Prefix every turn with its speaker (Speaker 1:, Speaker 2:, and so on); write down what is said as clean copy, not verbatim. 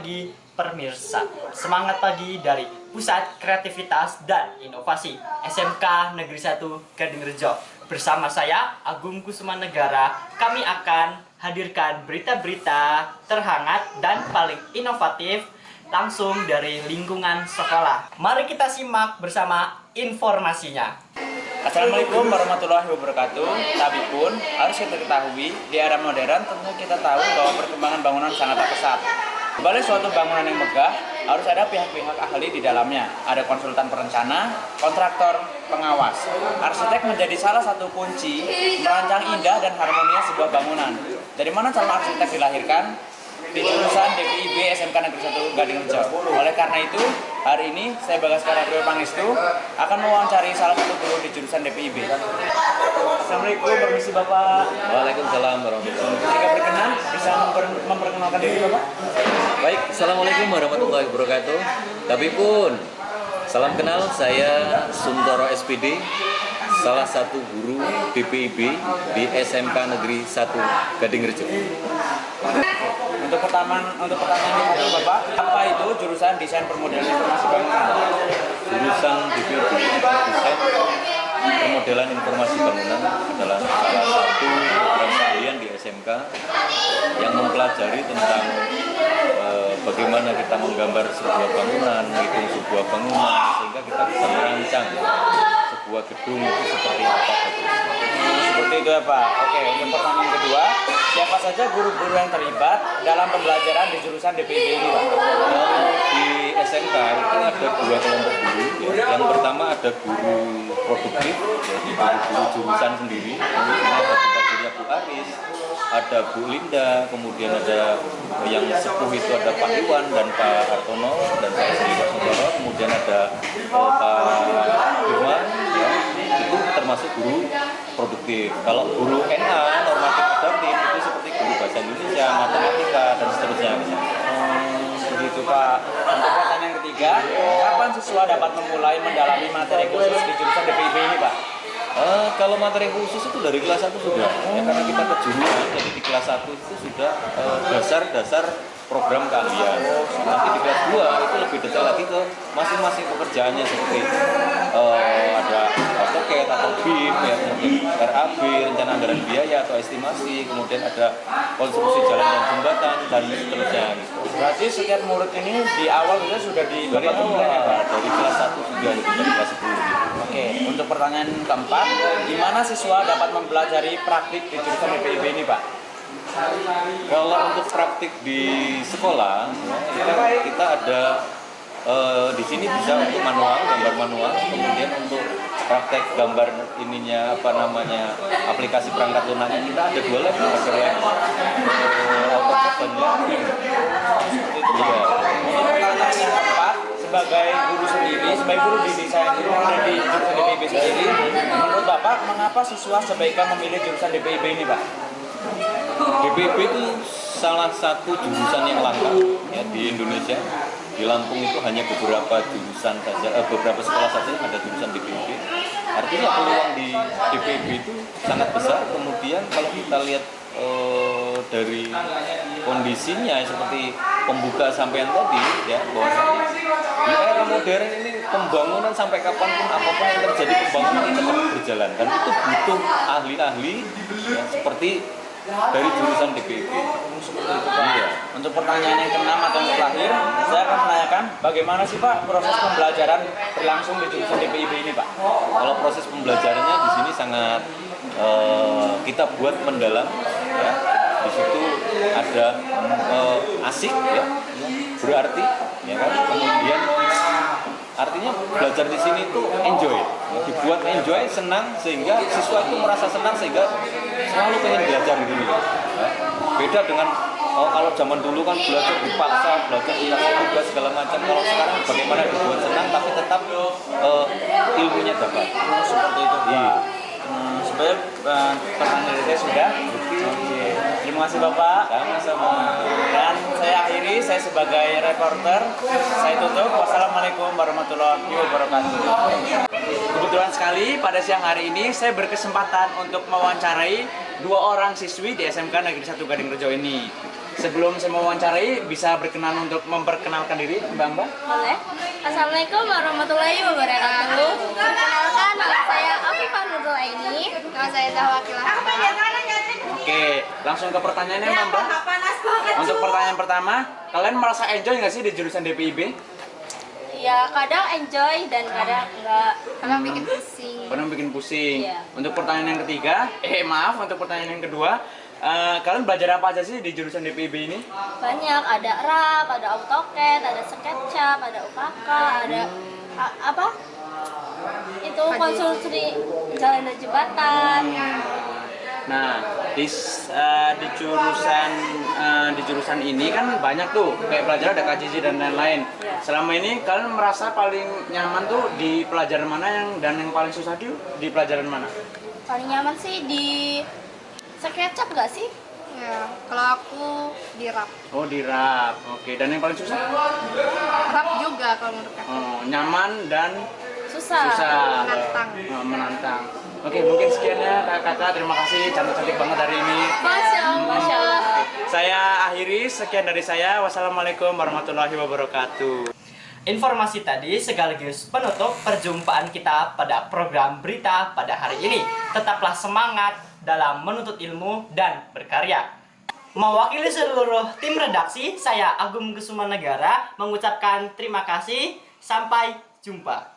Speaker 1: pagi pemirsa. Semangat pagi dari Pusat Kreativitas dan Inovasi SMK Negeri 1 Gadingrejo. Bersama saya Agung Kusumanegara, kami akan hadirkan berita-berita terhangat dan paling inovatif langsung dari lingkungan sekolah. Mari kita simak bersama informasinya.
Speaker 2: Assalamualaikum warahmatullahi wabarakatuh. Tapi pun harus kita ketahui, di era modern tentu kita tahu bahwa perkembangan bangunan sangat pesat. Kembali suatu bangunan yang megah, harus ada pihak-pihak ahli di dalamnya. Ada konsultan perencana, kontraktor, pengawas. Arsitek menjadi salah satu kunci merancang indah dan harmonia sebuah bangunan. Dari mana calon arsitek dilahirkan? Di jurusan DPIB SMK Negeri 1 Gadingrejo. Oleh karena itu, hari ini saya Bagaskara Dewa Pangestu akan mewawancari salah satu guru di jurusan DPIB. Assalamualaikum, permisi Bapak.
Speaker 3: Waalaikumsalam warahmatullahi wabarakatuh.
Speaker 2: Jika berkenan, bisa memperkenalkan diri Bapak?
Speaker 3: Baik, Assalamualaikum warahmatullahi wabarakatuh. Tapi pun, salam kenal, saya Suntoro SPD, salah satu guru DPIB di SMK Negeri 1 Gadingrejo.
Speaker 2: Untuk pertanyaan ini Bapak, apa itu jurusan desain permodelan informasi bangunan?
Speaker 3: Jurusan DPIB Desain Permodelan Informasi Bangunan adalah salah satu program keahlian di SMK yang mempelajari tentang bagaimana kita menggambar sebuah bangunan, menghitung sebuah bangunan, sehingga kita bisa merancang sebuah gedung itu seperti apa.
Speaker 2: Seperti itu ya Pak. Oke, untuk pertanyaan kedua, siapa saja guru-guru yang terlibat dalam pembelajaran di jurusan DPIB ini Pak?
Speaker 3: Di SMK itu ada dua kelompok guru. Ya. Yang pertama ada guru produktif, jadi guru jurusan sendiri. Kemudian ada Bu Aris, ada Bu Linda, kemudian ada yang sepuh itu ada Pak Iwan dan Pak Hartono dan saya sendiri Pak Suntoro. Kemudian ada Pak Firman, ya, itu termasuk guru produktif. Kalau guru NA normatif adaptif itu seperti guru bahasa Indonesia, matematika dan seterusnya.
Speaker 2: Begitu Pak. Untuk pertanyaan yang ketiga, kapan siswa dapat memulai mendalami materi khusus di jurusan DPIB ini Pak?
Speaker 3: Kalau materi khusus itu dari kelas 1 sudah, ya, karena kita kejuruan, jadi di kelas 1 itu sudah dasar-dasar program keahlian. Nanti di kelas 2 itu lebih detail lagi ke masing-masing pekerjaannya seperti ada AutoCAD atau BIM, ya, kemudian RAB, rencana anggaran biaya atau estimasi, kemudian ada konstruksi jalan dan jembatan dan seterusnya. Gitu.
Speaker 2: Berarti setiap murid ini di awal juga sudah
Speaker 3: Dari awal, dari kelas 1 sudah, dari kelas 10. Gitu.
Speaker 2: Oke, untuk pertanyaan keempat, di mana siswa dapat mempelajari praktik di jurusan DPIB ini Pak?
Speaker 3: Kalau untuk praktik di sekolah, ya, kita ada di sini bisa untuk manual, gambar manual, kemudian untuk praktek gambar ininya apa namanya aplikasi perangkat lunaknya kita ada 2 lab, ada lab AutoCAD dan lab BIM. Iya.
Speaker 2: Untuk pertanyaan yang keempat, sebagai guru sendiri, sebagai guru di desain dan di jurusan DPIB sendiri, menurut Bapak, mengapa siswa sebaiknya memilih jurusan DPIB ini Pak?
Speaker 3: DPIB itu salah satu jurusan yang langka ya di Indonesia. Di Lampung itu hanya beberapa jurusan saja, beberapa sekolah saja yang ada jurusan DPIB. Artinya peluang di DPIB itu sangat besar. Kemudian kalau kita lihat dari kondisinya seperti pembuka sampean tadi, ya bahwa di era modern ini pembangunan sampai kapanpun apapun yang terjadi pembangunan itu tetap berjalan dan itu butuh ahli-ahli ya, seperti dari jurusan DPIB.
Speaker 2: Iya. Untuk pertanyaan yang keenam atau yang terakhir, saya akan menanyakan bagaimana sih Pak proses pembelajaran berlangsung di jurusan DPIB ini Pak?
Speaker 3: Kalau proses pembelajarannya di sini sangat kita buat mendalam, ya. Di situ ada asik, ya, berarti, ya kan. Kemudian artinya belajar di sini itu enjoy, dibuat enjoy, senang sehingga siswa itu merasa senang sehingga selalu pengen belajar di sini. Ya. Beda dengan kalau zaman dulu kan belajar dipaksa, belajar dikasih tugas segala macam. Kalau sekarang bagaimana dibuat senang tapi tetap ilmunya dapat.
Speaker 2: Seperti itu Pak.
Speaker 3: Iya.
Speaker 2: Sebenarnya pertanyaan dari saya sudah. Oke. Terima kasih Bapak.
Speaker 3: Sama-sama.
Speaker 2: Dan saya akhiri, saya sebagai reporter, saya tutup. Wassalamualaikum warahmatullahi wabarakatuh. Kebetulan sekali pada siang hari ini saya berkesempatan untuk mewawancarai 2 orang siswi di SMK Negeri 1 Gadingrejo ini. Sebelum saya mewawancarai, bisa berkenan untuk memperkenalkan diri, Mbak?
Speaker 4: Boleh. Assalamualaikum warahmatullahi wabarakatuh. Perkenalkan, nama saya Afifah Nurul Aini. Nama saya Zahwa Kilahta.
Speaker 2: Oke, langsung ke pertanyaannya, Mbak. Untuk pertanyaan pertama, kalian merasa enjoy nggak sih di jurusan DPIB?
Speaker 4: Ya, kadang enjoy dan kadang enggak. Kadang bikin pusing.
Speaker 2: Kadang bikin pusing.
Speaker 4: Iya.
Speaker 2: Untuk pertanyaan yang ketiga, untuk pertanyaan yang kedua, kalian belajar apa aja sih di jurusan DPIB ini?
Speaker 4: Banyak, ada rap, ada AutoCAD, ada SketchUp, ada UKK, ada apa? Itu konstruksi jalan dan jembatan.
Speaker 2: Nah, di jurusan ini kan banyak tuh kayak pelajaran ada KJJ dan lain-lain.
Speaker 4: Iya.
Speaker 2: Selama ini kalian merasa paling nyaman tuh di pelajaran mana yang paling susah di pelajaran mana?
Speaker 4: Paling nyaman sih di SketchUp nggak sih?
Speaker 5: Ya, kalau aku di rap.
Speaker 2: Oh, di rap. Oke, dan yang paling susah?
Speaker 5: Rap juga kalau menurut aku.
Speaker 2: Oh, nyaman dan
Speaker 4: Susah.
Speaker 5: Menantang.
Speaker 2: Menantang. Oke, mungkin sekian ya kakak. Terima kasih, cantik-cantik banget hari ini.
Speaker 4: Masya Allah.
Speaker 2: Saya akhiri, sekian dari saya. Wassalamualaikum warahmatullahi wabarakatuh.
Speaker 1: Informasi tadi sekaligus penutup perjumpaan kita pada program berita pada hari ini. Tetaplah semangat dalam menuntut ilmu dan berkarya. Mewakili seluruh tim redaksi, saya Agung Kusumanegara mengucapkan terima kasih. Sampai jumpa.